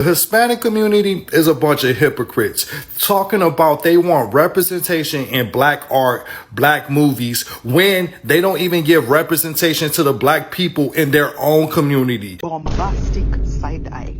The Hispanic community is a bunch of hypocrites talking about they want representation in black art, black movies, when they don't even give representation to the black people in their own community. Bombastic side eye.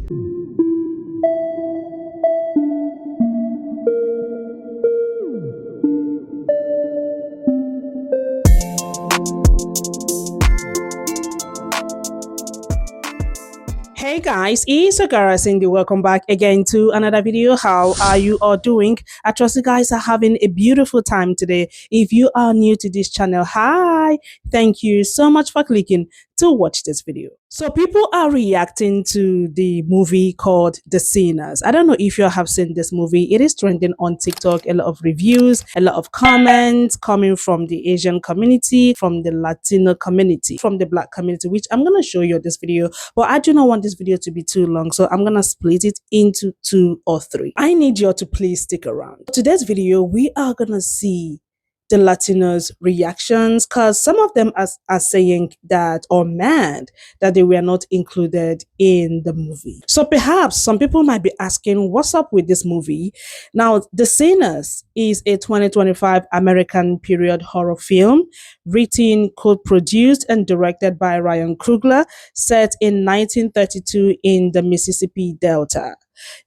Hey guys, it's your girl Cindy. Welcome back again to another video. How are you all doing? I trust you guys are having a beautiful time today. If you are new to this channel, hi, thank you so much for clicking to watch this video. So people are reacting to the movie called The Sinners. I don't know if you have seen this movie. It is trending on TikTok. A lot of reviews, a lot of comments coming from the Asian community, from the Latino community, from the black community, which I'm going to show you this video. But I do not want this video to be too long, so I'm going to split it into 2 or 3. I need you to please stick around. For today's video, we are going to see the Latinos reactions, because some of them are saying that, or mad that they were not included in the movie. So perhaps some people might be asking, what's up with this movie? Now, The Sinners is a 2025 American period horror film written, co-produced and directed by Ryan Coogler, set in 1932 in the Mississippi Delta.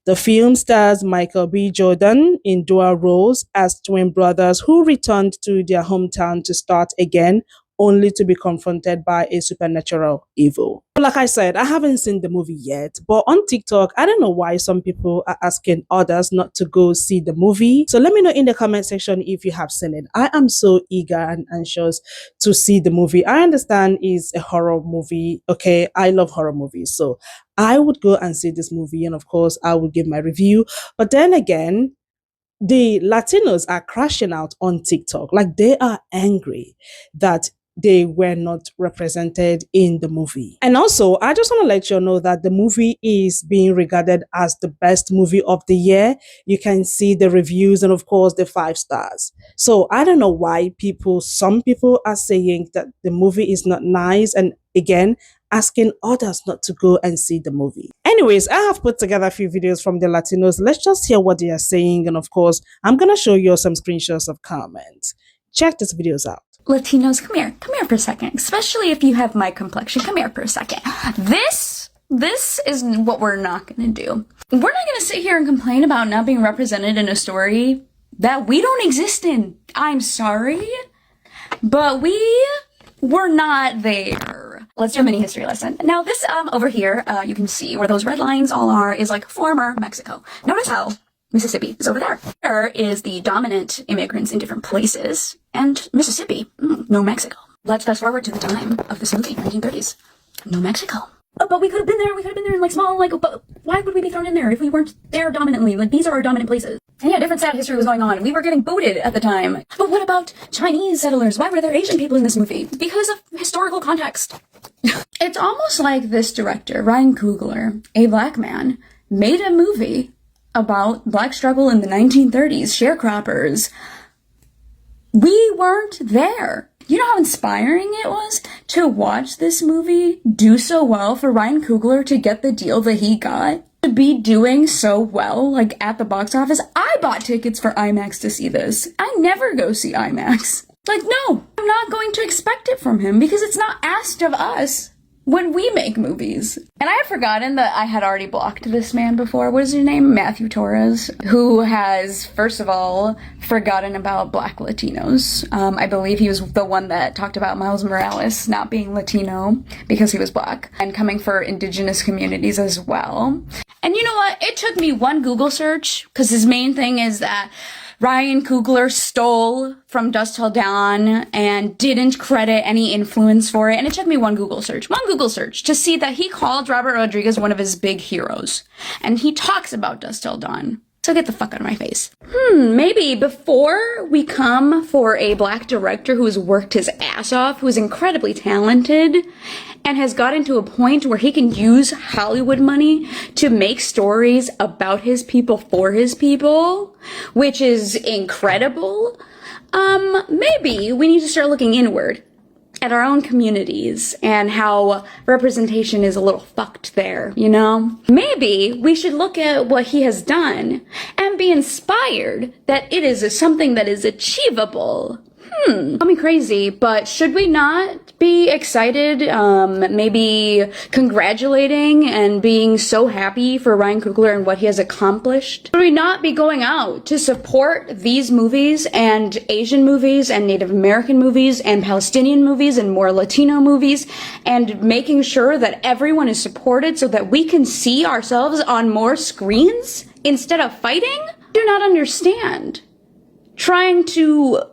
The film stars Michael B. Jordan in dual roles as twin brothers who returned to their hometown to start again, only to be confronted by a supernatural evil. Like I said, I haven't seen the movie yet, but on TikTok, I don't know why some people are asking others not to go see the movie. So let me know in the comment section if you have seen it. I am so eager and anxious to see the movie. I understand it's a horror movie. Okay, I love horror movies. So I would go and see this movie, and of course, I would give my review. But then again, the Latinos are crashing out on TikTok. Like, they are angry that they were not represented in the movie. And also, I just want to let you know that the movie is being regarded as the best movie of the year. You can see the reviews and of course the 5 stars. So I don't know why some people are saying that the movie is not nice, and again, asking others not to go and see the movie. Anyways, I have put together a few videos from the Latinos. Let's just hear what they are saying. And of course, I'm going to show you some screenshots of comments. Check these videos out. Latinos, come here for a second, especially if you have my complexion. Come here for a second. This is what we're not gonna do. We're not gonna sit here and complain about not being represented in a story that we don't exist in. I'm sorry, but we're not there. Let's do a mini history lesson. Now this over here, you can see where those red lines all are is like former Mexico. Notice how Mississippi is over there. There is the dominant immigrants in different places, and Mississippi, no Mexico. Let's fast forward to the time of this movie, 1930s. No Mexico. Oh, but we could have been there in like small, like, but why would we be thrown in there if we weren't there dominantly? Like, these are our dominant places. And yeah, different sad history was going on. We were getting booted at the time. But what about Chinese settlers? Why were there Asian people in this movie? Because of historical context. It's almost like this director, Ryan Coogler, a black man, made a movie about black struggle in the 1930s, sharecroppers. We weren't there. You know how inspiring it was to watch this movie do so well, for Ryan Coogler to get the deal that he got, to be doing so well, like at the box office. I bought tickets for IMAX to see this. I never go see IMAX. Like, no, I'm not going to expect it from him because it's not asked of us when we make movies. And I had forgotten that I had already blocked this man before. What is his name? Matthew Torres, who has, first of all, forgotten about black Latinos. I believe he was the one that talked about Miles Morales not being Latino because he was black, and coming for indigenous communities as well. And you know what? It took me one Google search, because his main thing is that Ryan Coogler stole from Dusk Till Dawn and didn't credit any influence for it. And it took me one Google search to see that he called Robert Rodriguez one of his big heroes. And he talks about Dusk Till Dawn. So get the fuck out of my face. Maybe before we come for a black director who has worked his ass off, who is incredibly talented, and has gotten to a point where he can use Hollywood money to make stories about his people for his people, which is incredible, maybe we need to start looking inward at our own communities and how representation is a little fucked there, you know? Maybe we should look at what he has done and be inspired that it is something that is achievable. Call me crazy, but should we not be excited, maybe congratulating and being so happy for Ryan Coogler and what he has accomplished? Should we not be going out to support these movies and Asian movies and Native American movies and Palestinian movies and more Latino movies and making sure that everyone is supported so that we can see ourselves on more screens instead of fighting? I do not understand. Trying to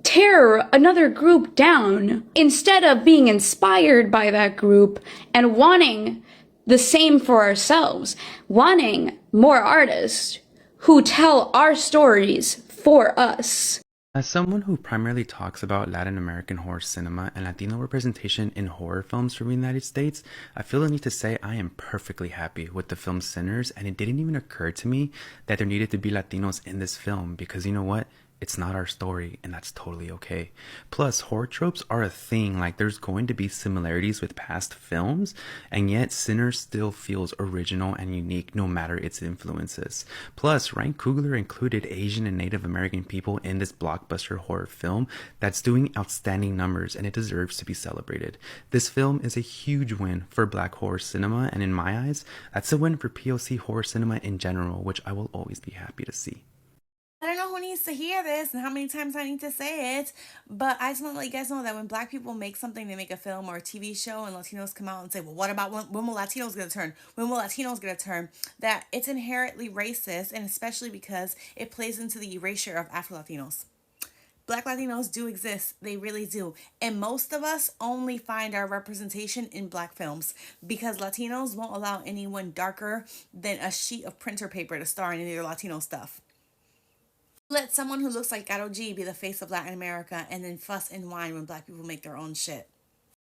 tear another group down instead of being inspired by that group and wanting the same for ourselves, wanting more artists who tell our stories for us. As someone who primarily talks about Latin American horror cinema and Latino representation in horror films from the United States, I feel the need to say I am perfectly happy with the film Sinners, and it didn't even occur to me that there needed to be Latinos in this film because you know what? It's not our story, and that's totally okay. Plus, horror tropes are a thing. Like, there's going to be similarities with past films, and yet Sinners still feels original and unique no matter its influences. Plus, Ryan Coogler included Asian and Native American people in this blockbuster horror film that's doing outstanding numbers, and it deserves to be celebrated. This film is a huge win for Black horror cinema, and in my eyes, that's a win for POC horror cinema in general, which I will always be happy to see. I don't know who needs to hear this and how many times I need to say it, but I just want to let you guys know that when Black people make something, they make a film or a TV show, and Latinos come out and say, well, what about when will Latinos get a turn? When will Latinos get a turn? That it's inherently racist, and especially because it plays into the erasure of Afro-Latinos. Black Latinos do exist. They really do. And most of us only find our representation in Black films because Latinos won't allow anyone darker than a sheet of printer paper to star in any of their Latino stuff. Let someone who looks like Karol G be the face of Latin America and then fuss and whine when Black people make their own shit.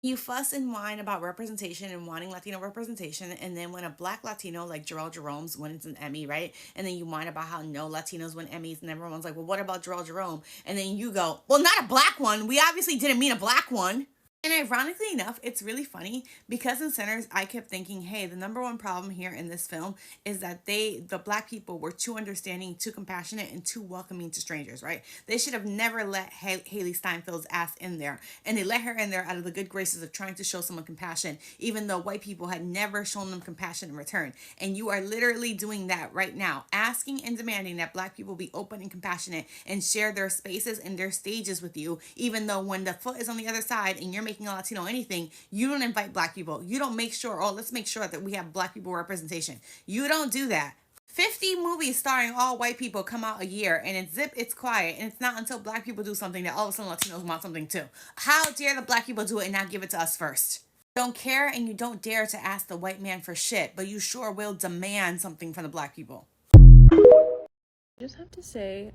You fuss and whine about representation and wanting Latino representation, and then when a Black Latino like Gerald Jerome's wins an Emmy, right? And then you whine about how no Latinos win Emmys, and everyone's like, well, what about Gerald Jerome? And then you go, well, not a Black one. We obviously didn't mean a Black one. And ironically enough, it's really funny because in Sinners, I kept thinking, hey, the number one problem here in this film is that the Black people were too understanding, too compassionate, and too welcoming to strangers, right? They should have never let Haley Steinfeld's ass in there. And they let her in there out of the good graces of trying to show someone compassion, even though white people had never shown them compassion in return. And you are literally doing that right now, asking and demanding that Black people be open and compassionate and share their spaces and their stages with you, even though when the foot is on the other side and you're making a Latino anything, you don't invite Black people. You don't make sure, oh, let's make sure that we have Black people representation. You don't do that. 50 movies starring all white people come out a year, and it's quiet, and it's not until Black people do something that all of a sudden Latinos want something too. How dare the Black people do it and not give it to us first? Don't care, and you don't dare to ask the white man for shit, but you sure will demand something from the Black people. I just have to say,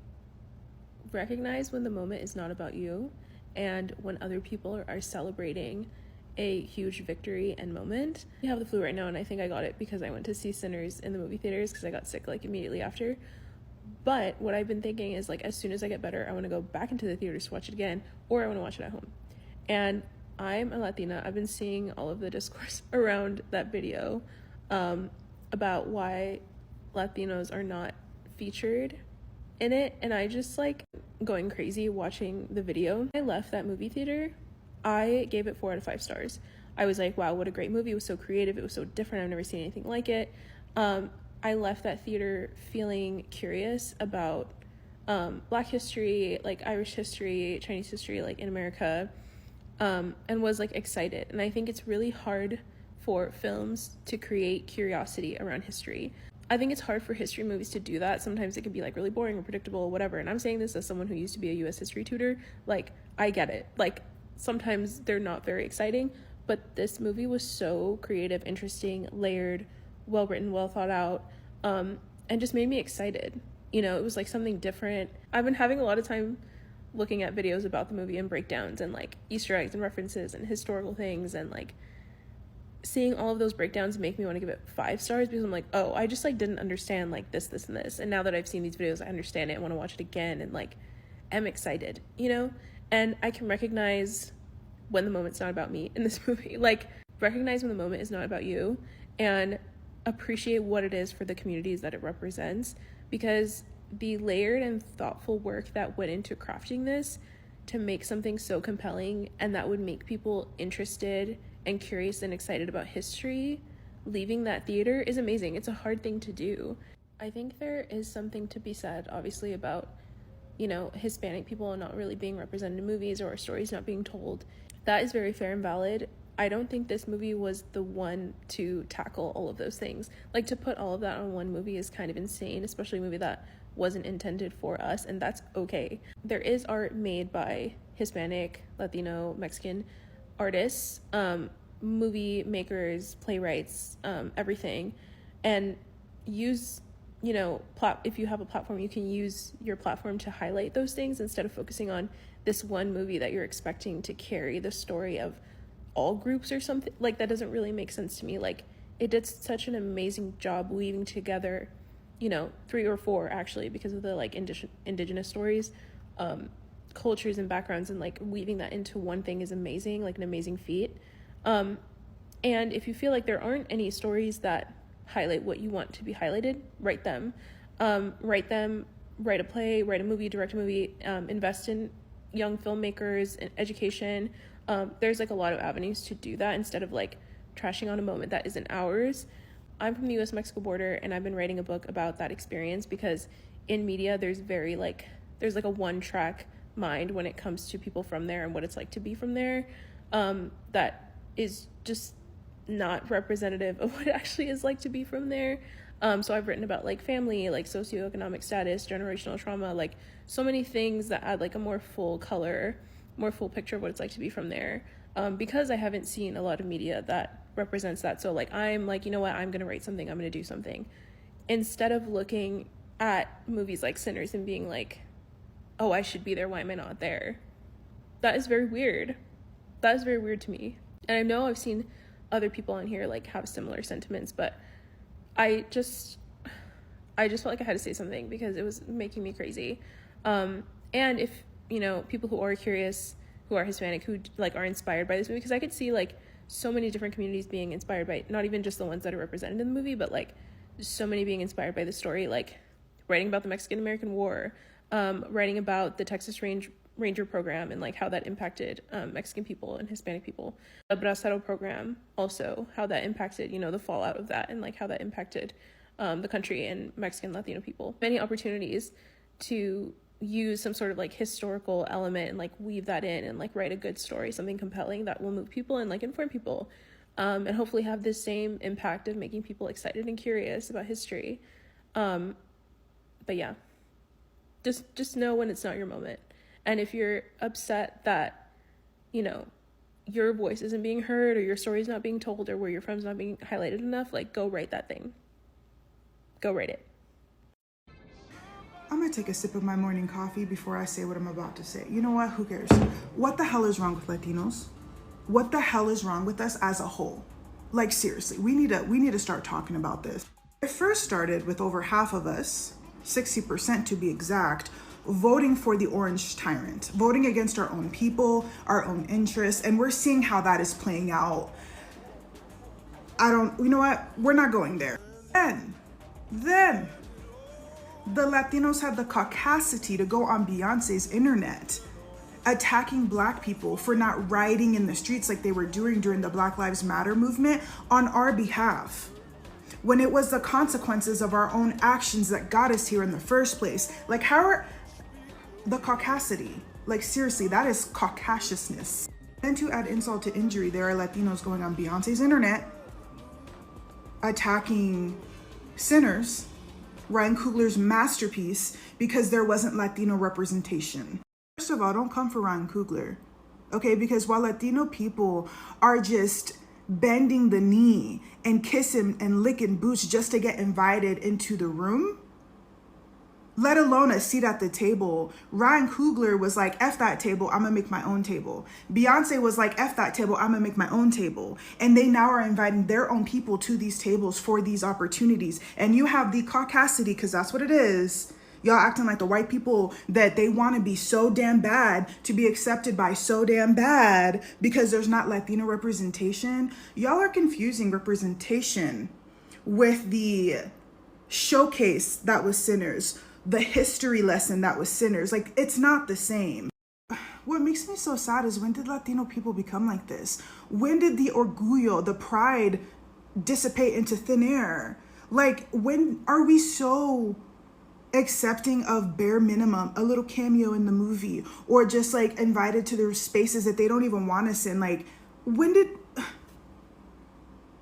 recognize when the moment is not about you, and when other people are celebrating a huge victory and moment. I have the flu right now, and I think I got it because I went to see Sinners in the movie theaters because I got sick like immediately after. But what I've been thinking is, like, as soon as I get better, I want to go back into the theaters to watch it again, or I want to watch it at home. And I'm a Latina. I've been seeing all of the discourse around that video about why Latinos are not featured in it, and I just like going crazy watching the video. I left that movie theater. I gave it 4 out of 5 stars. I was like, wow, what a great movie. It was so creative. It was so different. I've never seen anything like it. I left that theater feeling curious about Black history, like Irish history, Chinese history, like in America, and was like excited. And I think it's really hard for films to create curiosity around history. I think it's hard for history movies to do that. Sometimes it can be like really boring or predictable or whatever. And I'm saying this as someone who used to be a US history tutor. Like, I get it. Like, sometimes they're not very exciting, but this movie was so creative, interesting, layered, well written, well thought out, and just made me excited. You know, it was like something different. I've been having a lot of time looking at videos about the movie and breakdowns and like Easter eggs and references and historical things, and like seeing all of those breakdowns make me want to give it 5 stars because I'm like, oh, I just like didn't understand like this and this, and now that I've seen these videos, I understand it. I want to watch it again and like am excited, you know. And I can recognize when the moment's not about me in this movie. Like, recognize when the moment is not about you and appreciate what it is for the communities that it represents, because the layered and thoughtful work that went into crafting this to make something so compelling and that would make people interested and curious and excited about history leaving that theater is amazing. It's a hard thing to do. I think there is something to be said, obviously, about, you know, Hispanic people not really being represented in movies or stories not being told. That is very fair and valid. I don't think this movie was the one to tackle all of those things. Like, to put all of that on one movie is kind of insane, especially a movie that wasn't intended for us, and that's okay. There is art made by Hispanic, Latino, Mexican artists, movie makers, playwrights, everything, and use, you know, if you have a platform, you can use your platform to highlight those things instead of focusing on this one movie that you're expecting to carry the story of all groups or something. Like, that doesn't really make sense to me. Like, it did such an amazing job weaving together, you know, 3 or 4 actually, because of the like indigenous stories, cultures and backgrounds, and like weaving that into one thing is amazing, like an amazing feat. And if you feel like there aren't any stories that highlight what you want to be highlighted, write them, write a play, write a movie, direct a movie, invest in young filmmakers and education. There's like a lot of avenues to do that instead of like trashing on a moment that isn't ours. I'm from the US-Mexico border, and I've been writing a book about that experience, because in media there's like a one-track mind when it comes to people from there and what it's like to be from there, that is just not representative of what it actually is like to be from there. So I've written about like family, like socioeconomic status, generational trauma, like so many things that add like a more full picture of what it's like to be from there, because I haven't seen a lot of media that represents that. So like, I'm like, you know what, I'm gonna write something, I'm gonna do something, instead of looking at movies like Sinners and being like, oh, I should be there, why am I not there? That is very weird. That is very weird to me. And I know I've seen other people on here like have similar sentiments, but I just felt like I had to say something because it was making me crazy. And if, you know, people who are curious, who are Hispanic, who like are inspired by this movie, because I could see like so many different communities being inspired by, not even just the ones that are represented in the movie, but like so many being inspired by the story, like writing about the Mexican-American War, writing about the Texas Ranger program and like how that impacted Mexican people and Hispanic people. The Bracero program also, how that impacted, you know, the fallout of that, and like how that impacted the country and Mexican Latino people. Many opportunities to use some sort of like historical element and like weave that in and like write a good story, something compelling that will move people and like inform people, and hopefully have the same impact of making people excited and curious about history. But yeah, just know when it's not your moment. And if you're upset that, you know, your voice isn't being heard or your story's not being told or where you're from is not being highlighted enough, like, go write that thing. Go write it. I'm gonna take a sip of my morning coffee before I say what I'm about to say. You know what? Who cares? What the hell is wrong with Latinos? What the hell is wrong with us as a whole? Like, seriously, we need to start talking about this. It first started with over half of us, 60% to be exact, voting for the orange tyrant, voting against our own people, our own interests, and we're seeing how that is playing out. You know what? We're not going there. Then the Latinos had the caucasity to go on Beyonce's internet, attacking Black people for not rioting in the streets like they were doing during the Black Lives Matter movement on our behalf, when it was the consequences of our own actions that got us here in the first place. Like, how are the caucasity? Like, seriously, that is caucasousness. Then to add insult to injury, there are Latinos going on Beyonce's internet, attacking Sinners, Ryan Coogler's masterpiece, because there wasn't Latino representation. First of all, don't come for Ryan Coogler, okay? Because while Latino people are just bending the knee and kissing and licking boots just to get invited into the room, let alone a seat at the table, Ryan Coogler was like, F that table, I'm gonna make my own table. Beyonce was like, F that table, I'm gonna make my own table. And they now are inviting their own people to these tables for these opportunities. And you have the caucasity, because that's what it is. Y'all acting like the white people that they want to be so damn bad to be accepted by so damn bad because there's not Latino representation. Y'all are confusing representation with the showcase that was Sinners, the history lesson that was Sinners. Like, it's not the same. What makes me so sad is, when did Latino people become like this? When did the orgullo, the pride, dissipate into thin air? Like, when are we so accepting of bare minimum, a little cameo in the movie, or just like invited to their spaces that they don't even want us in? Like, when did,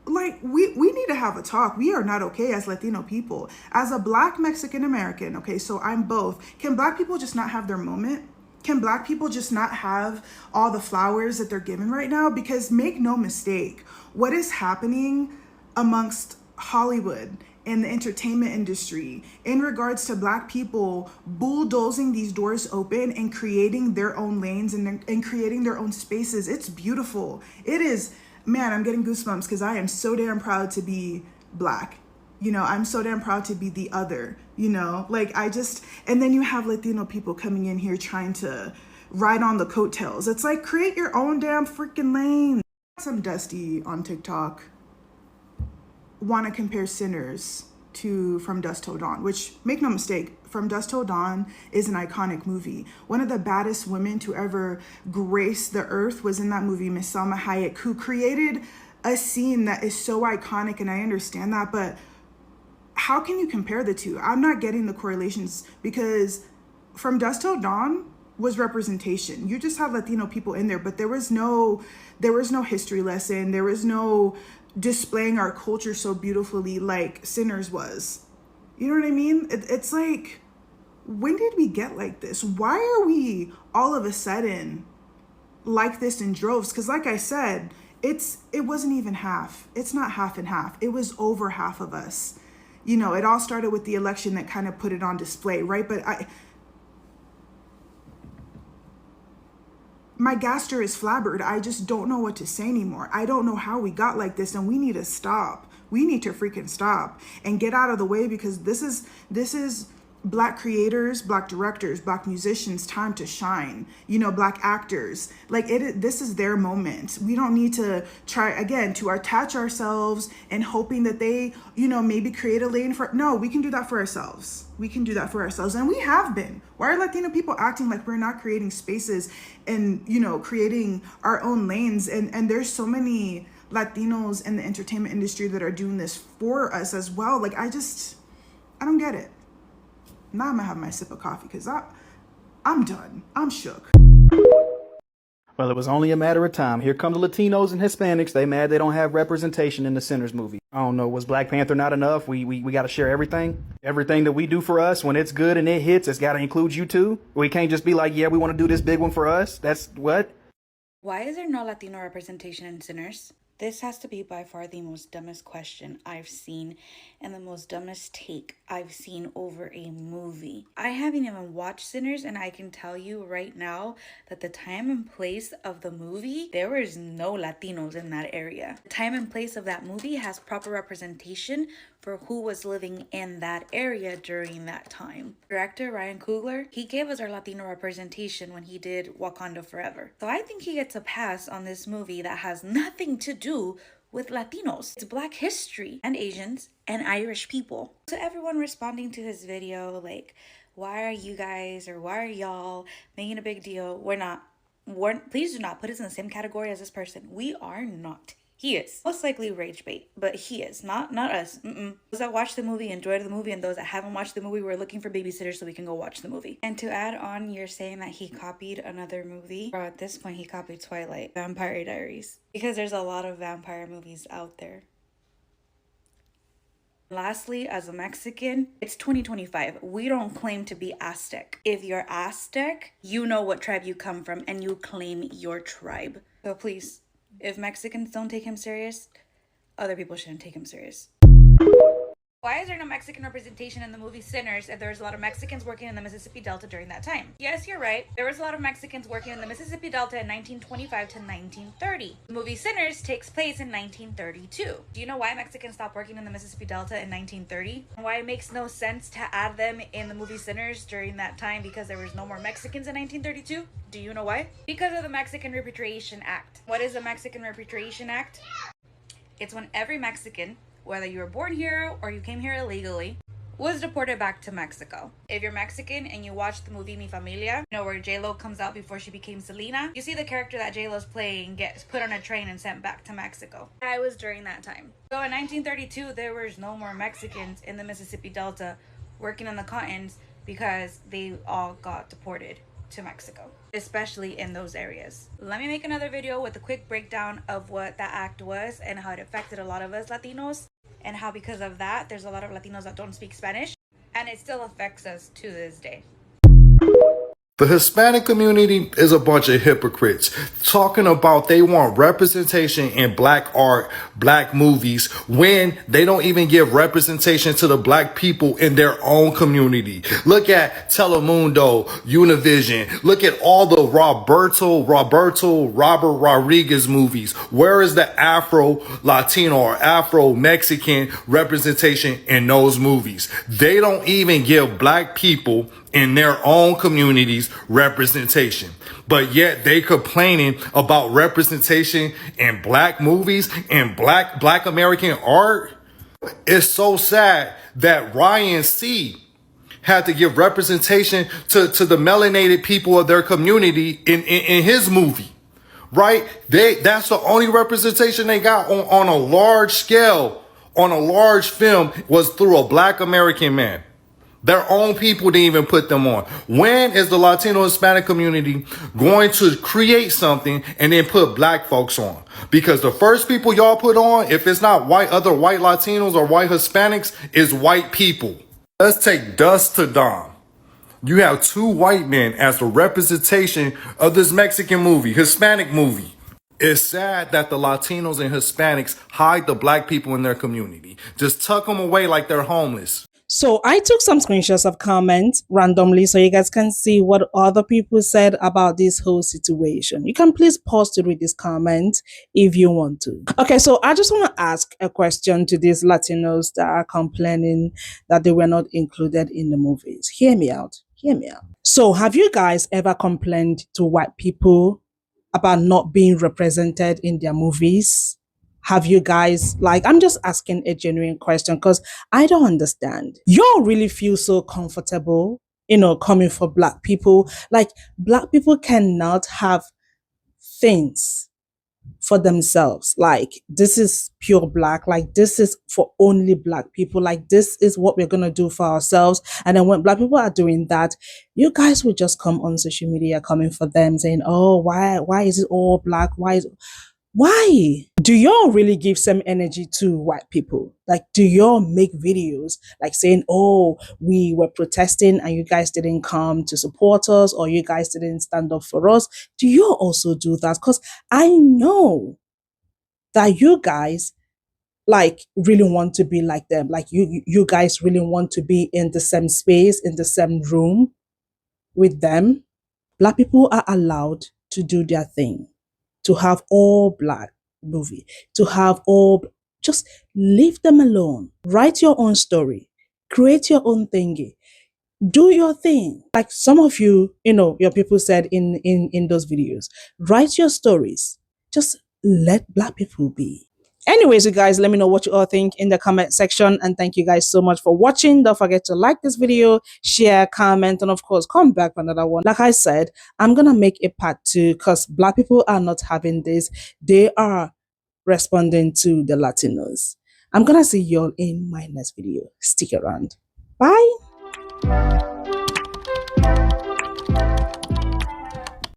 like, we need to have a talk. We are not okay as Latino people. As a Black Mexican American, okay, so I'm both. Can Black people just not have their moment? Can Black people just not have all the flowers that they're given right now? Because make no mistake, what is happening amongst Hollywood and the entertainment industry in regards to Black people bulldozing these doors open and creating their own lanes and creating their own spaces, it's beautiful. It is, man, I'm getting goosebumps because I am so damn proud to be Black. You know, I'm so damn proud to be the other, you know, like and then you have Latino people coming in here trying to ride on the coattails. It's like, create your own damn freaking lane. Some Dusty on TikTok want to compare Sinners to From Dusk Till Dawn, which, make no mistake, From Dusk Till Dawn is an iconic movie. One of the baddest women to ever grace the earth was in that movie, Miss Salma Hayek, who created a scene that is so iconic, and I understand that, but how can you compare the two? I'm not getting the correlations, because From Dusk Till Dawn was representation. You just had Latino people in there, but there was no history lesson. There was no displaying our culture so beautifully like Sinners was. You know what I mean? It's like, when did we get like this? Why are we all of a sudden like this in droves? Because like I said, it wasn't even half. It's not half and half. It was over half of us. You know, it all started with the election that kind of put it on display, right? But my gaster is flabbered. I just don't know what to say anymore. I don't know how we got like this, and we need to stop. We need to freaking stop and get out of the way, because this is Black creators, Black directors, Black musicians' time to shine. You know, Black actors. Like, this is their moment. We don't need to try again to attach ourselves and hoping that they, you know, maybe create a lane for. No, we can do that for ourselves. We can do that for ourselves, and we have been. Why are Latino people acting like we're not creating spaces and, you know, creating our own lanes? And there's so many Latinos in the entertainment industry that are doing this for us as well. Like, I don't get it. Now I'm gonna have my sip of coffee, because I'm done. I'm shook. Well, it was only a matter of time. Here come the Latinos and Hispanics. They mad they don't have representation in the Sinners movie. I don't know. Was Black Panther not enough? We got to share everything. Everything that we do for us, when it's good and it hits, it's got to include you too. We can't just be like, yeah, we want to do this big one for us. That's what? Why is there no Latino representation in Sinners? This has to be by far the most dumbest question I've seen, and the most dumbest take I've seen over a movie. I haven't even watched Sinners, and I can tell you right now that the time and place of the movie, there was no Latinos in that area. The time and place of that movie has proper representation for who was living in that area during that time. Director Ryan Coogler, he gave us our Latino representation when he did Wakanda Forever. So I think he gets a pass on this movie that has nothing to do with Latinos. It's Black history and Asians and Irish people. To everyone responding to his video, like, why are you guys or why are y'all making a big deal? Please do not put us in the same category as this person. We are not. He is. Most likely rage bait, but he is. Not us. Those that watched the movie enjoyed the movie, and those that haven't watched the movie, we're looking for babysitters so we can go watch the movie. And to add on, you're saying that he copied another movie. Bro, at this point, he copied Twilight, Vampire Diaries, because there's a lot of vampire movies out there. Lastly, as a Mexican, it's 2025. We don't claim to be Aztec. If you're Aztec, you know what tribe you come from, and you claim your tribe. So please, if Mexicans don't take him serious, other people shouldn't take him serious. Why is there no Mexican representation in the movie Sinners if there was a lot of Mexicans working in the Mississippi Delta during that time? Yes, you're right. There was a lot of Mexicans working in the Mississippi Delta in 1925 to 1930. The movie Sinners takes place in 1932. Do you know why Mexicans stopped working in the Mississippi Delta in 1930? And why it makes no sense to add them in the movie Sinners during that time because there was no more Mexicans in 1932? Do you know why? Because of the Mexican Repatriation Act. What is the Mexican Repatriation Act? It's when every Mexican, whether you were born here or you came here illegally, was deported back to Mexico. If you're Mexican and you watch the movie Mi Familia, you know where J-Lo comes out before she became Selena, you see the character that J-Lo's playing gets put on a train and sent back to Mexico. I was during that time. So in 1932, there was no more Mexicans in the Mississippi Delta working on the cottons because they all got deported to Mexico, especially in those areas. Let me make another video with a quick breakdown of what that act was and how it affected a lot of us Latinos, and how because of that there's a lot of Latinos that don't speak Spanish and it still affects us to this day. The Hispanic community is a bunch of hypocrites talking about they want representation in black art, black movies, when they don't even give representation to the black people in their own community. Look at Telemundo, Univision. Look at all the Robert Rodriguez movies. Where is the Afro-Latino or Afro-Mexican representation in those movies? They don't even give black people in their own communities representation, but yet they complaining about representation in black movies and black American art. It's so sad that Ryan C had to give representation to the melanated people of their community in his movie, right? That's the only representation they got on a large scale, on a large film, was through a black American man. Their own people didn't even put them on. When is the Latino Hispanic community going to create something and then put black folks on? Because the first people y'all put on, if it's not other white Latinos or white Hispanics, is white people. Let's take dusk to dawn. You have two white men as the representation of this Mexican movie, Hispanic movie. It's sad that the Latinos and Hispanics hide the black people in their community. Just tuck them away like they're homeless. So I took some screenshots of comments randomly so you guys can see what other people said about this whole situation. You can please pause to read this comment if you want to. Okay, so I just want to ask a question to these Latinos that are complaining that they were not included in the movies. Hear me out. Hear me out. So have you guys ever complained to white people about not being represented in their movies? Have you guys, I'm just asking a genuine question because I don't understand. Y'all really feel so comfortable, coming for black people. Like, black people cannot have things for themselves. Like, this is pure black. Like, this is for only black people. Like, this is what we're going to do for ourselves. And then when black people are doing that, you guys will just come on social media coming for them saying, oh, why is it all black? Why? Do y'all really give some energy to white people? Like, do y'all make videos like saying, oh, we were protesting and you guys didn't come to support us, or you guys didn't stand up for us? Do y'all also do that? Because I know that you guys really want to be like them. Like you guys really want to be in the same space, in the same room with them. Black people are allowed to do their thing. To have all black movie, to have just leave them alone. Write your own story, create your own thingy, do your thing. Like some of you, your people said in those videos, write your stories, just let black people be. Anyways, you guys, let me know what you all think in the comment section. And thank you guys so much for watching. Don't forget to like this video, share, comment, and of course, come back for another one. Like I said, I'm going to make a part 2 because black people are not having this. They are responding to the Latinos. I'm going to see y'all in my next video. Stick around. Bye.